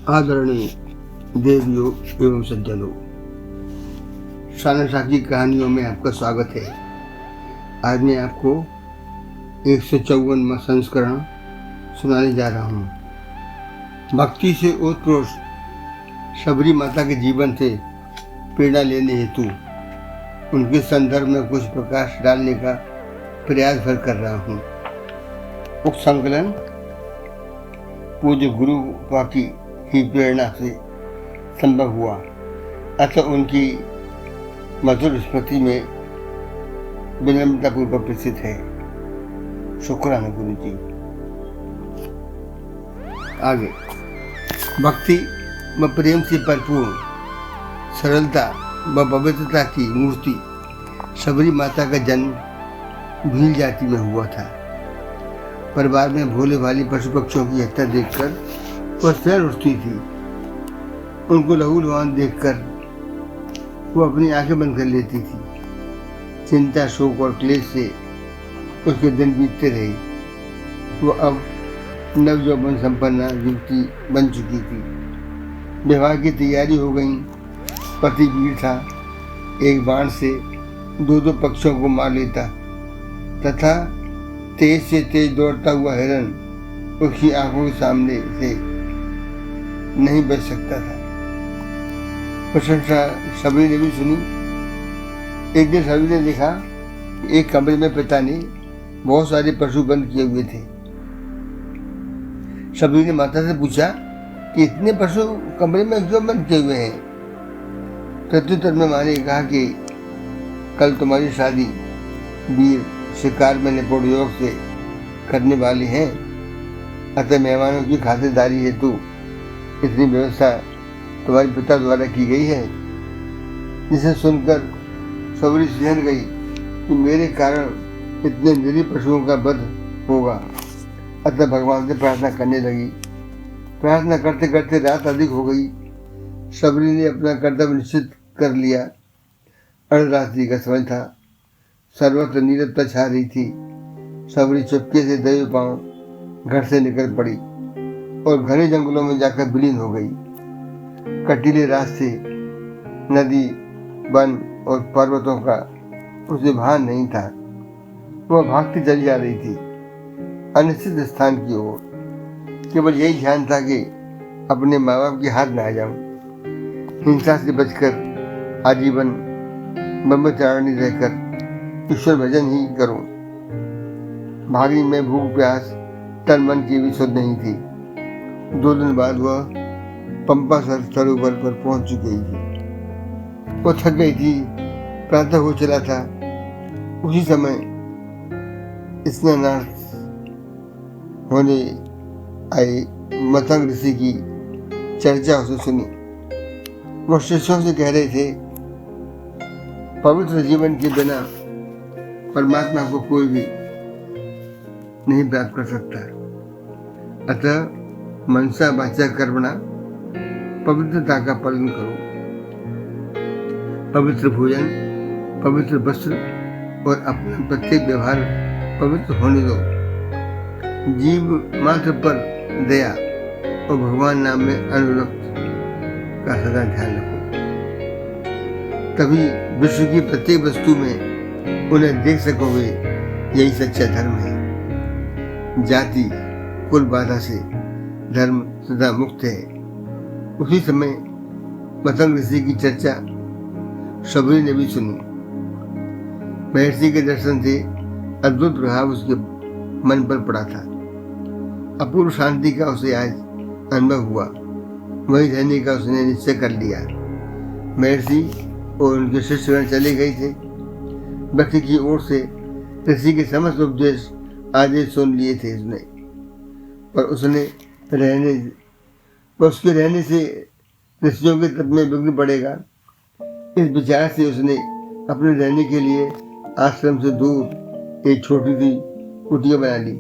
आदरणीय देवियों एवं सज्जनों, शानशाह की कहानियों में आपका स्वागत है। आज मैं आपको 154वां संस्करण सुनाने जा रहा हूँ। भक्ति से ओतप्रोत शबरी माता के जीवन से प्रेरणा लेने हेतु उनके संदर्भ में कुछ प्रकाश डालने का प्रयास भर कर रहा हूँ। उक्त संकलन पूज्य गुरु की ही प्रेरणा से संभव हुआ, अतः उनकी मधुर स्मृति में विनम्रतापूर्वक प्रसिद्ध है। शुक्राना गुरु जी। आगे, भक्ति व प्रेम से भरपूर सरलता व पवित्रता की मूर्ति शबरी माता का जन्म भील जाति में हुआ था। परिवार में भोले भाले पशु पक्षियों की हत्या देखकर वह स्वयं उठती थी। उनको लहू लुहान देखकर वो अपनी आंखें बंद कर लेती थी। चिंता, शोक और क्लेश से उसके दिन बीतते रहे। वो अब नवयौवन संपन्न युवती बन चुकी थी। विवाह की तैयारी हो गई। पति वीर था, एक बाण से दो पक्षियों को मार लेता तथा तेज से तेज दौड़ता हुआ हिरन उसकी आंखों के सामने से नहीं बच सकता था। प्रशंसा शबरी ने भी सुनी। एक दिन शबरी ने देखा कि एक कमरे में पिता ने बहुत सारे पशु बंद किए हुए थे। शबरी ने माता से पूछा कि इतने पशु कमरे में क्यों बंद किए हुए हैं। प्रत्युत्तर में माँ ने कहा कि कल तुम्हारी शादी वीर शिकार में निपुण योग से करने वाले हैं, अतः मेहमानों की खातिरदारी हेतु इतनी व्यवस्था तुम्हारे पिता द्वारा की गई है। जिसे सुनकर शबरी सहन गई कि मेरे कारण इतने निरीह पशुओं का वध होगा, अतः भगवान से प्रार्थना करने लगी। प्रार्थना करते करते रात अधिक हो गई। शबरी ने अपना कर्तव्य निश्चित कर लिया। अर्धरात्रि का समय था। सर्वत्र नीरवता छा रही थी। शबरी चुपके से दबे पांव घर से निकल पड़ी और घने जंगलों में जाकर विलीन हो गई। कटीले रास्ते, नदी, वन और पर्वतों का उसे भान नहीं था। वह भागती चली जा रही थी अनिश्चित स्थान की ओर। केवल यही ध्यान था कि अपने माँ बाप के हाथ न आ जाऊं। हिंसा से बचकर आजीवन ब्रह्मचारिणी रहकर ईश्वर भजन ही करूं। भागी में भूख प्यास तन मन की भी सुध नहीं थी। 2 दिन बाद वह पंपा सरोवर पर पहुंच चुकी थी। वो थक गई थी। प्रातः हो चला था। उसी समय स्नानार्थ होने आए मतंग ऋषि की चर्चा उसे सुनी। वो शिष्यों से कह रहे थे, पवित्र जीवन के बिना परमात्मा को कोई भी नहीं प्राप्त कर सकता। अतः मनसा वाचा कर्मणा पवित्रता का पालन करो। पवित्र भोजन, पवित्र वस्त्र और अपना प्रत्येक व्यवहार पवित्र होने दो। जीव मात्र पर दया और भगवान नाम में अनुरक्त का सदा ध्यान रखो। तभी विश्व की प्रत्येक वस्तु में उन्हें देख सकोगे। यही सच्चा धर्म है। जाति कुल बाधा से धर्म सदा मुक्त है। उसी समय मतंग ऋषि की चर्चा शबरी ने भी सुनी। महर्षि के दर्शन से अद्भुत प्रभाव उसके मन पर पड़ा था। अपूर्व शांति का उसे आज अनुभव हुआ। वहीं रहने का उसने निश्चय कर लिया। महर्षि और उनके शिष्यगण चले गए थे। व्यक्ति की ओर से ऋषि के समस्त उपदेश आदेश सुन लिए थे उसने, पर उसके रहने से ऋषियों के तत्व में विघ्न पड़ेगा। इस विचार से उसने अपने रहने के लिए आश्रम से दूर एक छोटी सी कुटिया बना ली।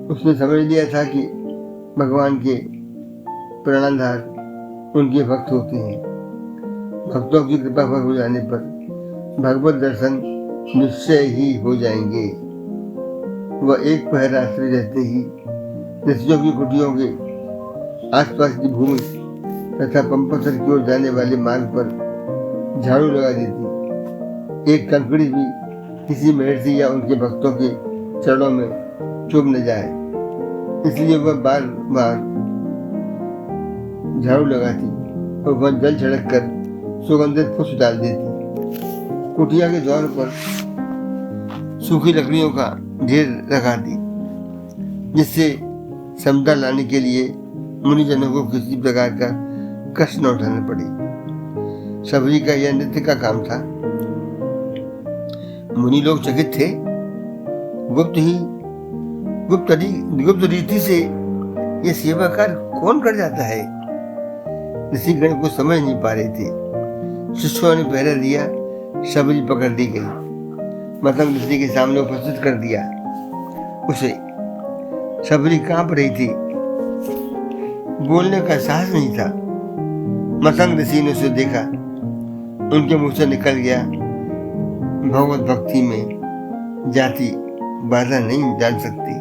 उसने समझ लिया था कि भगवान के प्राणाधार उनके भक्त होते हैं। भक्तों की कृपा हो जाने पर भगवत दर्शन निश्चय ही हो जाएंगे। वह एक पहर रात्रि रहते ही ऋषियों की कुटियों के आसपास की भूमि तथा पंपासर की ओर जाने वाले मार्ग पर झाड़ू लगा देती। एक कंकड़ी भी किसी महर्षि या उनके भक्तों के चरणों में चुभ न जाए, इसलिए वह बार बार झाड़ू लगाती और वह जल छिड़क कर सुगंधित पुष्प डाल देती। कुटिया के द्वार पर सूखी लकड़ियों का ढेर लगाती, जिससे समता लाने के लिए मुनिजनों को किसी प्रकार का कष्ट न उठाना पड़े। सबरी का यह नित्य का काम था। मुनि लोग चकित थे। गुप्त रीति से यह सेवा कार्य कौन कर जाता है? ऋषिगण को समझ नहीं पा रहे थे। शिष्यों ने पहरा दिया, सबरी पकड़ दी गई, मतंग ऋषि के सामने उपस्थित कर दिया उसे। सबरी कांप रही थी, बोलने का साहस नहीं था। मतंग ऋषि ने उसे देखा, उनके मुंह से निकल गया, भगवत भक्ति में जाति बाधा नहीं डाल सकती।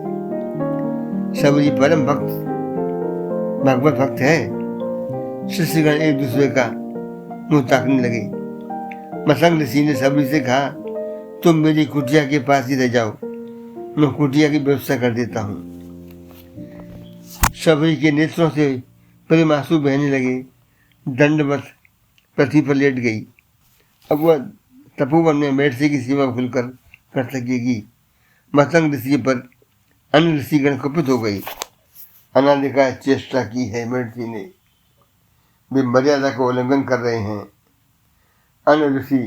सबरी परम भगवत भक्त है। शिष्यगण एक दूसरे का मुंह ताकने लगे। मतंग ऋषि ने सबरी से कहा, तुम मेरी कुटिया के पास ही रह जाओ, मैं कुटिया की व्यवस्था कर देता हूँ। सबरी के नेत्रों से प्रेम आंसू बहने लगे। दंडवत पृथ्वी पर लेट गई। अब वह तपोवन में महर्षि की सेवा खुलकर कर सकेगी। मतंग ऋषि पर अन्य ऋषिगण कुपित हो गई। अनादिका चेष्टा की है महर्षि ने, वे मर्यादा को उल्लंघन कर रहे हैं। अन्य ऋषि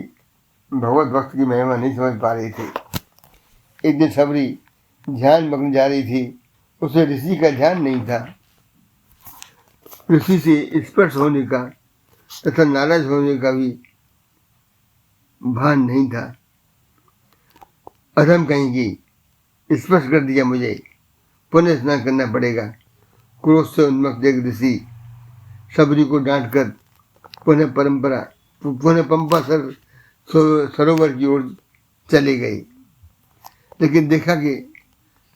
भगवत भक्त की महिमा नहीं समझ पा रहे थे। एक दिन सबरी ध्यान मग्न जा रही थी, उसे ऋषि का ध्यान नहीं था। ऋषि से स्पर्श होने का तथा नाराज होने का भी भान नहीं था। अधम कहेंगी, स्पर्श कर दिया मुझे, पुनः स्नान करना पड़ेगा। क्रोध से उन्मत्त एक ऋषि सबरी को डांटकर पुनः पंपासर सरोवर की ओर चले गए। लेकिन देखा कि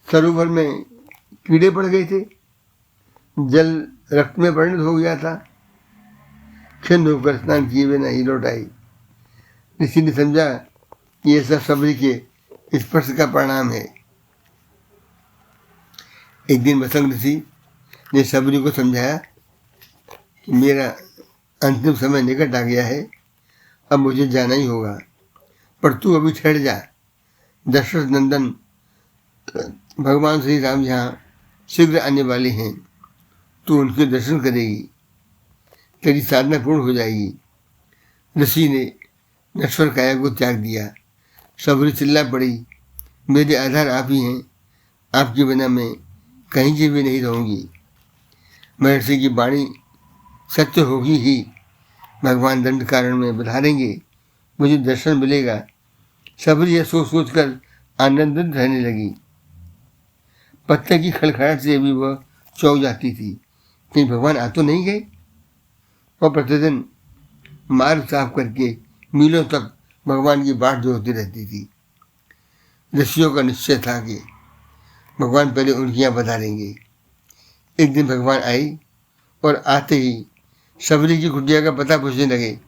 सरोवर में कीड़े पड़ गए थे, जल रक्त में परिणत हो गया था। खिन्न होकर स्नान किए बिना ही लौट आई। ऋषि ने समझा कि यह सब सबरी के स्पर्श का परिणाम है। एक दिन मतंग ऋषि ने सबरी को समझाया कि मेरा अंतिम समय निकट आ गया है, अब मुझे जाना ही होगा, पर तू अभी ठहर जा। दशरथ नंदन भगवान श्री राम यहाँ शीघ्र आने वाले हैं, तू उनके दर्शन करेगी, तेरी साधना पूर्ण हो जाएगी। ऋषि ने नश्वर काया को त्याग दिया। सबरी चिल्ला पड़ी, मेरे आधार आप ही हैं, आपके बिना मैं कहीं की भी नहीं रहूँगी। महर्षि की वाणी सत्य होगी ही, भगवान दंड कारण में बधारेंगे, मुझे दर्शन मिलेगा। सबरी यह सोच सोच कर आनंदित रहने लगी। पत्ते की खड़खड़ाहट से भी वह चौंक जाती थी, कहीं भगवान आ तो नहीं गए। वह प्रतिदिन मार्ग साफ करके मीलों तक भगवान की बाट जोहती रहती थी। ऋषियों का निश्चय था कि भगवान पहले उनकी यहाँ बधारेंगे। एक दिन भगवान आई और आते ही सबरी की कुटिया का पता पूछने लगे।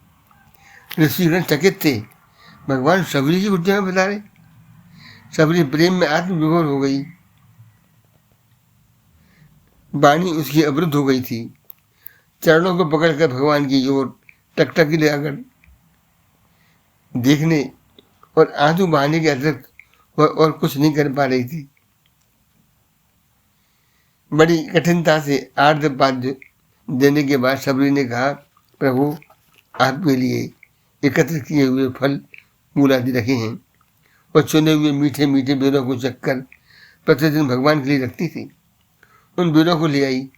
ऋषिगण चकित थे, भगवान सबरी की कुटिया में बधारे। सबरी प्रेम में आत्मविभोर हो गई। वाणी उसकी अवरुद्ध हो गई थी। चरणों को पकड़कर भगवान की ओर टकटकी लगाकर देखने और आंसू बहाने के अतिरिक्त वह और कुछ नहीं कर पा रही थी। बड़ी कठिनता से आर्द्रपाद्य देने के बाद सबरी ने कहा, प्रभु आपके लिए एकत्र किए हुए फल मूल आदि रखे हैं और चुने हुए मीठे मीठे बेरों को चखकर प्रतिदिन भगवान के लिए रखती थी। उन बेरों को ले आई।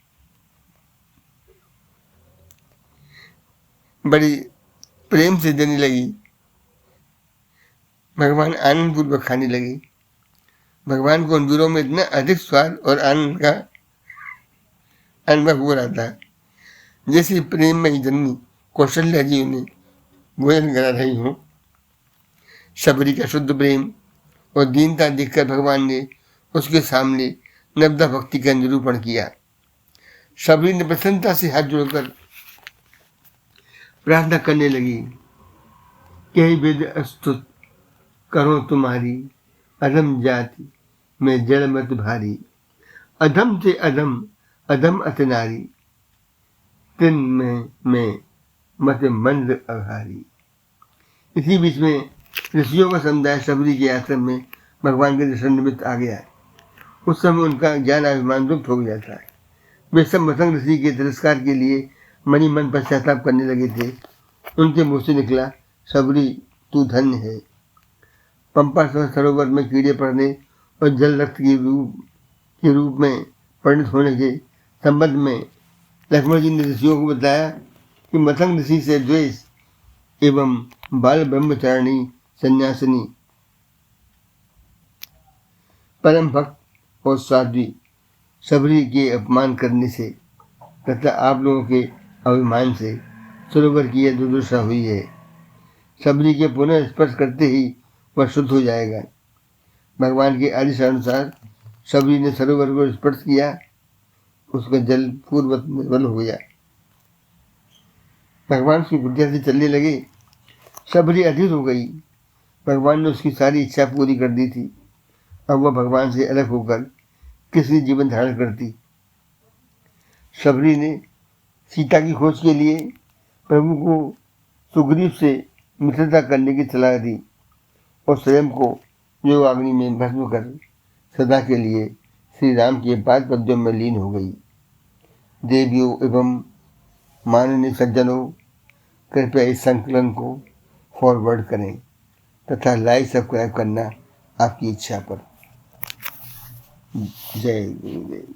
बड़ी प्रेम से देने लगी। भगवान आनंद पूर्वक खाने लगे। भगवान को उन बेरों में इतना अधिक स्वाद और आनंद का अनुभव हो रहा था, जैसे प्रेम में जननी कौशल्या जी उन्हें भोजन करा रही हूँ। सबरी का शुद्ध प्रेम और दीनता देखकर भगवान ने उसके सामने नवदा भक्ति का निरूपण किया। सबरी ने प्रसन्नता से हाथ जोड़कर प्रार्थना करने लगी, कई वेद अस्तुत करो तुम्हारी, अधम जाति में जड़ मत भारी, अधम से अधम अधम अतनारी, तिन में मत मंद अघारी। इसी बीच में ऋषियों का समुदाय सबरी के आश्रम में भगवान के दर्शन निमित्त आ गया। उस समय उनका ज्ञान अभिमान लुप्त हो जाता है। वे सब मसंग ऋषि के तिरस्कार के लिए मनी मन पश्चाताप करने लगे थे। उनके मुँह से निकला, सबरी तू धन्य है। पंपा सरोवर में कीड़े पड़ने और जल रक्त के रूप में परिणत होने के संबंध में लक्ष्मण जी ने ऋषियों को बताया कि मसंग ऋषि से द्वेष एवं बाल ब्रह्मचारिणी सन्यासिनी परम भक्त और साध्वी सबरी के अपमान करने से तथा आप लोगों के अभिमान से सरोवर की यह दुर्दशा हुई है। सबरी के पुनः स्पर्श करते ही वह शुद्ध हो जाएगा। भगवान के आदेश अनुसार सबरी ने सरोवर को स्पर्श किया, उसका जल पूर्ववत निर्मल हो गया। भगवान उसकी बुद्धिया से चलने लगे। सबरी अधीर हो गई। भगवान ने उसकी सारी इच्छा पूरी कर दी थी। अब वह भगवान से अलग होकर किसी जीवन धारण करती। सबरी ने सीता की खोज के लिए प्रभु को सुग्रीव से मित्रता करने की सलाह दी और स्वयं को योगाग्नि में भस्म कर सदा के लिए श्री राम के पाद पद्यों में लीन हो गई। देवियों एवं माननीय सज्जनों, कृपया इस संकलन को फॉरवर्ड करें तथा लाइक सब्सक्राइब करना आपकी इच्छा पर। जय गुरुदेव।